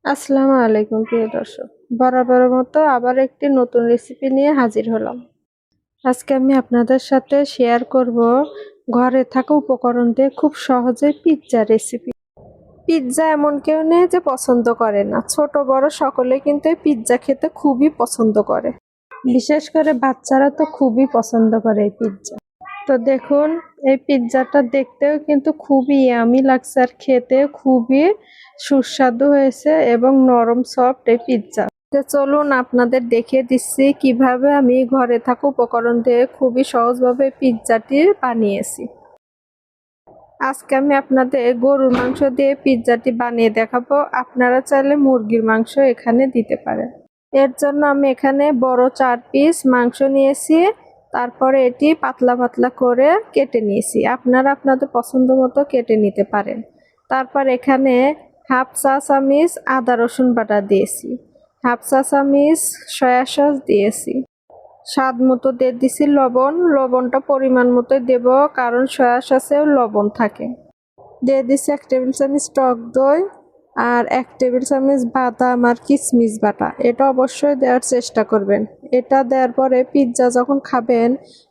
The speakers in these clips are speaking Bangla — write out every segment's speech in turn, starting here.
আসসালামু আলাইকুম প্রিয় দর্শক। বরাবরের মতো আবার একটি নতুন রেসিপি নিয়ে হাজির হলাম। আজকে আমি আপনাদের সাথে শেয়ার করব ঘরে থাকা উপকরণ দিয়ে খুব সহজে পিৎজা রেসিপি। পিৎজা এমন কেউ নেই যে পছন্দ করে না। ছোট বড় সকলে কিন্তু এই পিৎজা খেতে খুবই পছন্দ করে। বিশেষ করে বাচ্চারা তো খুবই পছন্দ করে এই পিৎজা। তো দেখুন, এই পিৎজাটা দেখতেও কিন্তু খুবই ইয়ামি লাগছে আর খেতে খুবই সুস্বাদু হয়েছে এবং নরম সফট এই পিৎজা। তো চলুন আপনাদের দেখিয়ে দিচ্ছি কিভাবে আমি ঘরে থাকা উপকরণ দিয়ে খুবই সহজভাবে পিৎজাটি বানিয়েছি। আজকে আমি আপনাদের গরুর মাংস দিয়ে পিৎজাটি বানিয়ে দেখাবো। আপনারা চাইলে মুরগির মাংস এখানে দিতে পারেন। এর জন্য আমি এখানে বড় 4 পিস মাংস নিয়েছি। তারপরে এটি পাতলা পাতলা করে কেটে নিয়েছি। আপনারা আপনাদের পছন্দ মতো কেটে নিতে পারেন। তারপর এখানে হাফ চা চামচ আদা রসুন বাটা দিয়েছি, হাফ চা চামচ সয়া সস দিয়েছি, স্বাদ মতো দিয়ে দিছি লবণ। লবণটা পরিমাণ মতো দেব, কারণ সয়া সসেও লবণ থাকে। দিয়ে দিচ্ছি 1 টেবিল চামচ টক দই আর 1 টেবিল চামচ বাদাম আর কিশমিশ বাটা। এটা অবশ্যই দেওয়ার চেষ্টা করবেন। এটা দেওয়ার পরে পিৎজা যখন খাবেন,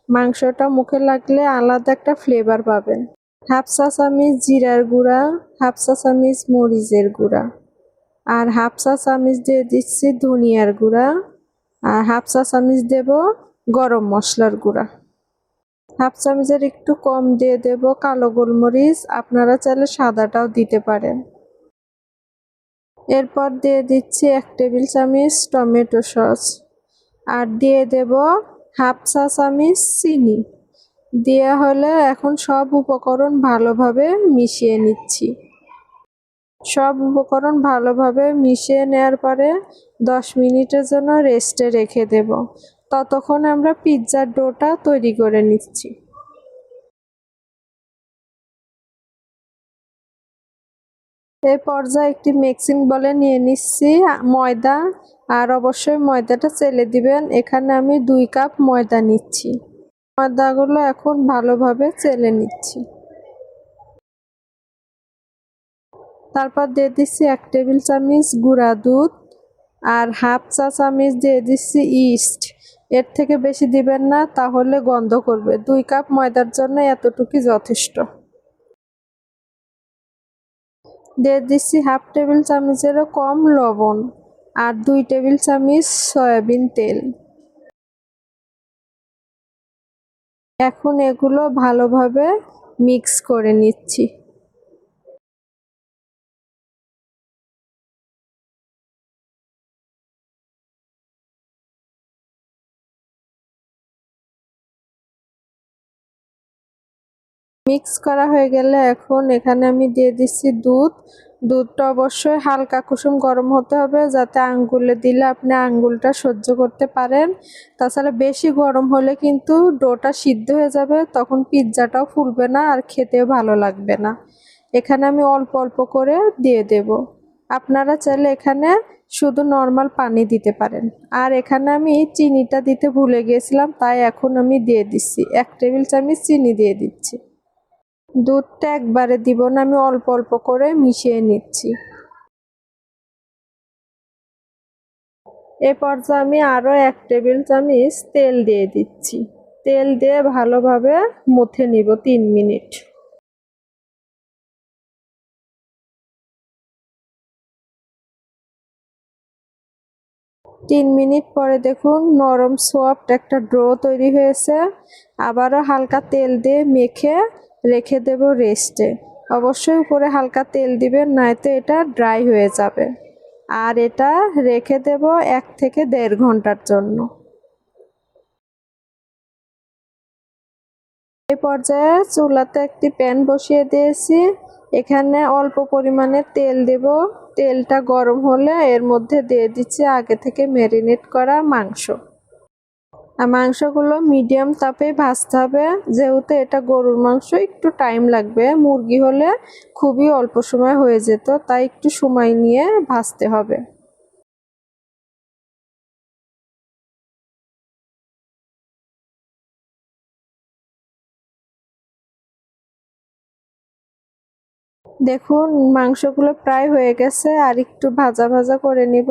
মাংসটা মুখে লাগলে আলাদা একটা ফ্লেভার পাবেন। হাফ চা চামচ জিরার গুঁড়া, হাফ চা চামচ মরিচের গুঁড়া আর হাফ চা চামচ দিয়ে দিচ্ছি ধনিয়ার গুঁড়া আর হাফ চা চামচ দেব গরম মশলার গুঁড়া। হাফ চামচের একটু কম দিয়ে দেব কালো গোলমরিচ, আপনারা চাইলে সাদাটাও দিতে পারেন। এরপর দিয়ে দিচ্ছি 1 টেবিল চামচ টমেটো সস আর দিয়ে দেব হাফ চা চামচ চিনি। দেওয়া হলে এখন সব উপকরণ ভালোভাবে মিশিয়ে নিচ্ছি। সব উপকরণ ভালোভাবে মিশিয়ে নেওয়ার পরে 10 মিনিটের জন্য রেস্টে রেখে দেব। ততক্ষণ আমরা পিৎজার ডোটা তৈরি করে নিচ্ছি। এই পর্যায়ে একটি মিক্সিং বলে নিয়ে নিচ্ছি ময়দা, আর অবশ্যই ময়দাটা চেলে দিবেন। এখানে আমি 2 কাপ ময়দা নিচ্ছি। ময়দাগুলো এখন ভালোভাবে চেলে নিচ্ছি। তারপর দিয়ে দিচ্ছি 1 টেবিল চামচ গুঁড়া দুধ আর হাফ চা চামচ দিয়ে দিচ্ছি ইস্ট। এর থেকে বেশি দিবেন না, তাহলে গন্ধ করবে। 2 কাপ ময়দার জন্য এতটুকুই যথেষ্ট। দিয়ে দিচ্ছি হাফ টেবিল চামচেরও কম লবণ আর 2 টেবিল চামচ সয়াবিন তেল। এখন এগুলো ভালোভাবে মিক্স করে নিচ্ছি। মিক্স করা হয়ে গেলে এখন এখানে আমি দিয়ে দিচ্ছি দুধ। দুধটা অবশ্যই হালকা কুসুম গরম হতে হবে, যাতে আঙ্গুলে দিলে আপনি আঙ্গুলটা সহ্য করতে পারেন। তাছাড়া বেশি গরম হলে কিন্তু ডোটা সিদ্ধ হয়ে যাবে, তখন পিৎজাটাও ফুলবে না আর খেতেও ভালো লাগবে না। এখানে আমি অল্প অল্প করে দিয়ে দেব। আপনারা চাইলে এখানে শুধু নর্মাল পানি দিতে পারেন। আর এখানে আমি চিনিটা দিতে ভুলে গিয়েছিলাম, তাই এখন আমি দিয়ে দিচ্ছি 1 টেবিল চামচ চিনি দিয়ে দিচ্ছি। দুধটা একবারে দিব না, আমি অল্প অল্প করে মিশিয়ে নিচ্ছি। এ পর্যায়ে আমি আরও 1 টেবিল চামচ তেল দিয়ে দিচ্ছি। তেল দিয়ে ভালোভাবে মথে নিব 3 মিনিট। 3 মিনিট পরে দেখুন নরম সফট একটা ডো তৈরি হয়েছে। আবারও হালকা তেল দিয়ে মেখে রেখে দেব রেস্টে। অবশ্যই উপরে হালকা তেল দিবেন, নয়তো এটা ড্রাই হয়ে যাবে। আর এটা রেখে দেব 1 থেকে 1.5 ঘন্টার জন্য। এই পর্যায়ে চুলাতে একটি প্যান বসিয়ে দিয়েছি। এখানে অল্প পরিমাণে তেল দেব। তেলটা গরম হলে এর মধ্যে দিয়ে দিচ্ছি আগে থেকে ম্যারিনেট করা মাংস। আর মাংসগুলো মিডিয়াম তাপে ভাজতে হবে, যেহেতু এটা গরুর মাংস একটু টাইম লাগবে। মুরগি হলে খুবই অল্প সময় হয়ে যেত, তাই একটু সময় নিয়ে ভাজতে হবে। দেখুন মাংসগুলো প্রায় হয়ে গেছে, আর একটু ভাজা ভাজা করে নিব।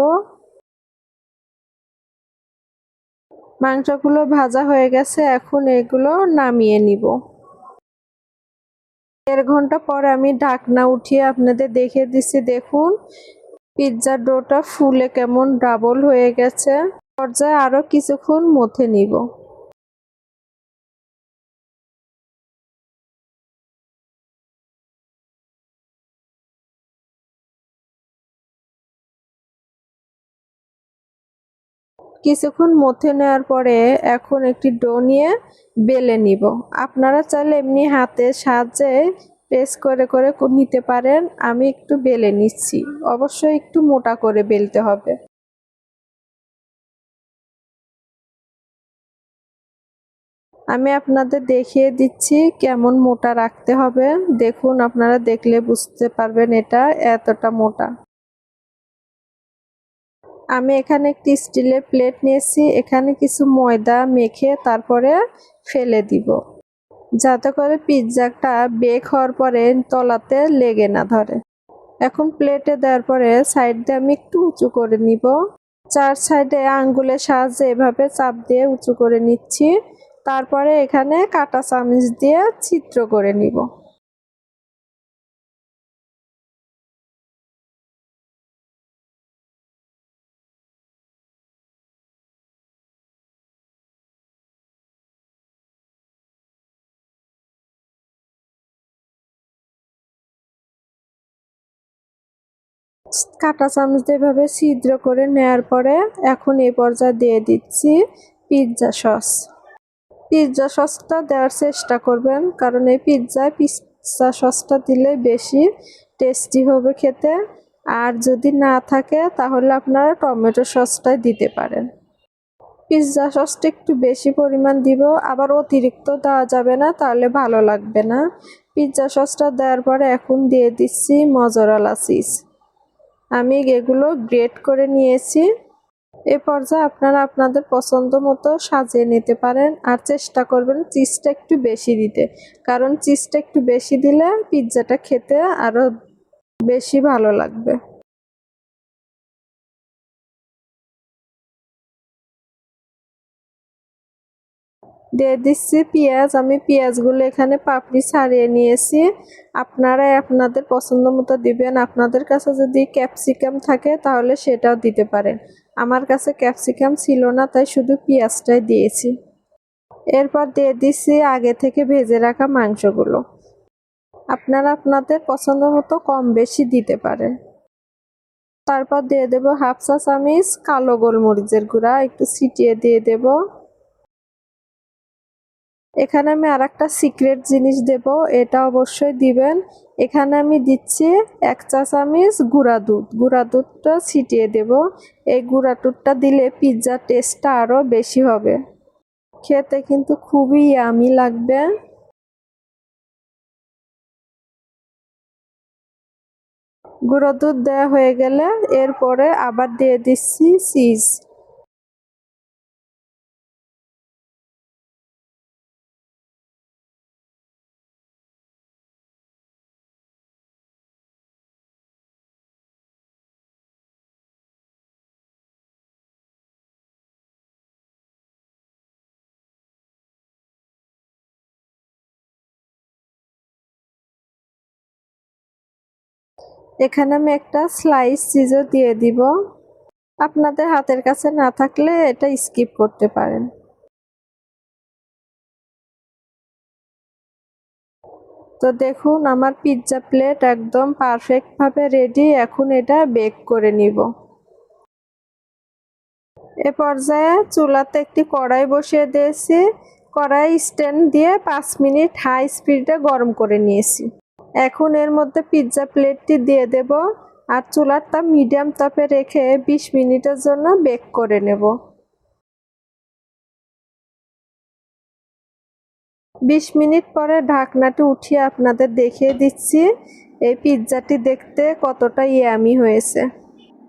মাংসগুলো ভাজা হয়ে গেছে, এখন এগুলো নামিয়ে নিব। 1.5 ঘন্টা পরে আমি ঢাকনা উঠিয়ে আপনাদের দেখিয়ে দিচ্ছি। দেখুন পিৎজার ডোটা ফুলে কেমন ডাবল হয়ে গেছে। পর্যায়ে আরো কিছুক্ষণ মথে নিব। কিছুক্ষণ মথে নেওয়ার পরে এখন একটি ডো নিয়ে বেলে নিব। আপনারা চাইলে এমনি হাতের সাহায্যে প্রেস করে করে নিতে পারেন। আমি একটু বেলে নিচ্ছি, অবশ্যই একটু মোটা করে বেলতে হবে। আমি আপনাদের দেখিয়ে দিচ্ছি কেমন মোটা রাখতে হবে। দেখুন আপনারা দেখলে বুঝতে পারবেন এটা এতটা মোটা। আমি এখানে একটি স্টিলের প্লেট নিয়েছি, এখানে কিছু ময়দা মেখে তারপরে ফেলে দিব, যাতে করে পিৎজাটা বেক হওয়ার পরে তলাতে লেগে না ধরে। এখন প্লেটে দেওয়ার পরে সাইড দিয়ে আমি একটু উঁচু করে নিব। 4 সাইডে আঙ্গুলের সাহায্যে এভাবে চাপ দিয়ে উঁচু করে নিচ্ছি। তারপরে এখানে কাঁটা চামচ দিয়ে ছিদ্র করে নিব। কাঁটা চামচ দিয়ে এভাবে ছিদ্র করে নেওয়ার পরে এখন এই পর্যায়ে দিয়ে দিচ্ছি পিৎজা সস। পিৎজা সসটা দেওয়ার চেষ্টা করবেন, কারণ এই পিৎজায় পিৎজা সসটা দিলে বেশি টেস্টি হবে খেতে। আর যদি না থাকে তাহলে আপনারা টমেটো সসটাই দিতে পারেন। পিৎজা সসটা একটু বেশি পরিমাণ দিব, আবার অতিরিক্ত দেওয়া যাবে না, তাহলে ভালো লাগবে না। পিৎজা সসটা দেওয়ার পরে এখন দিয়ে দিচ্ছি মজরেলা চিজ। আমি এগুলো গ্রেট করে নিয়েছি। এ পর্যায়ে আপনারা আপনাদের পছন্দ মতো সাজিয়ে নিতে পারেন, আর চেষ্টা করবেন চিজটা একটু বেশি দিতে, কারণ চিজটা একটু বেশি দিলে পিৎজাটা খেতে আরো বেশি ভালো লাগবে। দিয়ে দিচ্ছি পেঁয়াজ। আমি পেঁয়াজগুলো এখানে পাপড়ি ছাড়িয়ে নিয়েছি। আপনারা আপনাদের পছন্দ মতো দিবেন। আপনাদের কাছে যদি ক্যাপসিকাম থাকে তাহলে সেটাও দিতে পারেন। আমার কাছে ক্যাপসিকাম ছিল না, তাই শুধু পেঁয়াজটাই দিয়েছি। এরপর দিয়ে দিচ্ছি আগে থেকে ভেজে রাখা মাংসগুলো। আপনারা আপনাদের পছন্দ মতো কম বেশি দিতে পারেন। তারপর দিয়ে দেব 1/2 চা চামচ কালো গোলমরিচের গুঁড়া, একটু ছিটিয়ে দিয়ে দেব। এখানে আমি আরেকটা সিক্রেট জিনিস দেব, এটা অবশ্যই দিবেন। এখানে আমি দিচ্ছি 1 চা চামচ গুঁড়া দুধ। গুঁড়া দুধটা ছিটিয়ে দেব। এই গুঁড়া দুধটা দিলে পিৎজার টেস্টটা আরো বেশি হবে। খেতে কিন্তু খুবই ইয়ামি লাগবে। গুঁড়ো দুধ দেওয়া হয়ে গেলে এরপরে আবার দিয়ে দিচ্ছি চিজ। এখানে আমি একটা স্লাইস চিজও দিয়ে দিব। আপনাদের হাতের কাছে না থাকলে এটা স্কিপ করতে পারেন। তো দেখুন আমার পিৎজা প্লেট একদম পারফেক্ট ভাবে রেডি। এখন এটা বেক করে নিব। এ পর্যায়ে চুলাতে একটি কড়াই বসিয়ে দিয়েছি। কড়াই স্ট্যান্ড দিয়ে 5 মিনিট হাই স্পিডে গরম করে নিয়েছি। এখন এর মধ্যে পিৎজা প্লেটটি দিয়ে দেব, আর চুলাটা মিডিয়াম তাপে রেখে 20 মিনিটের জন্য বেক করে নেব। 20 মিনিট পরে ঢাকনাটি উঠিয়ে আপনাদের দেখিয়ে দিচ্ছি এই পিৎজাটি দেখতে কতটা ইয়ামি হয়েছে।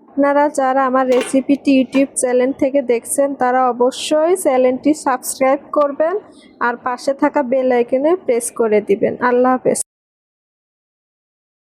আপনারা যারা আমার রেসিপিটি ইউটিউব চ্যানেল থেকে দেখছেন তারা অবশ্যই চ্যানেলটি সাবস্ক্রাইব করবেন, আর পাশে থাকা বেল আইকনে প্রেস করে দিবেন। আল্লাহ হাফেজ।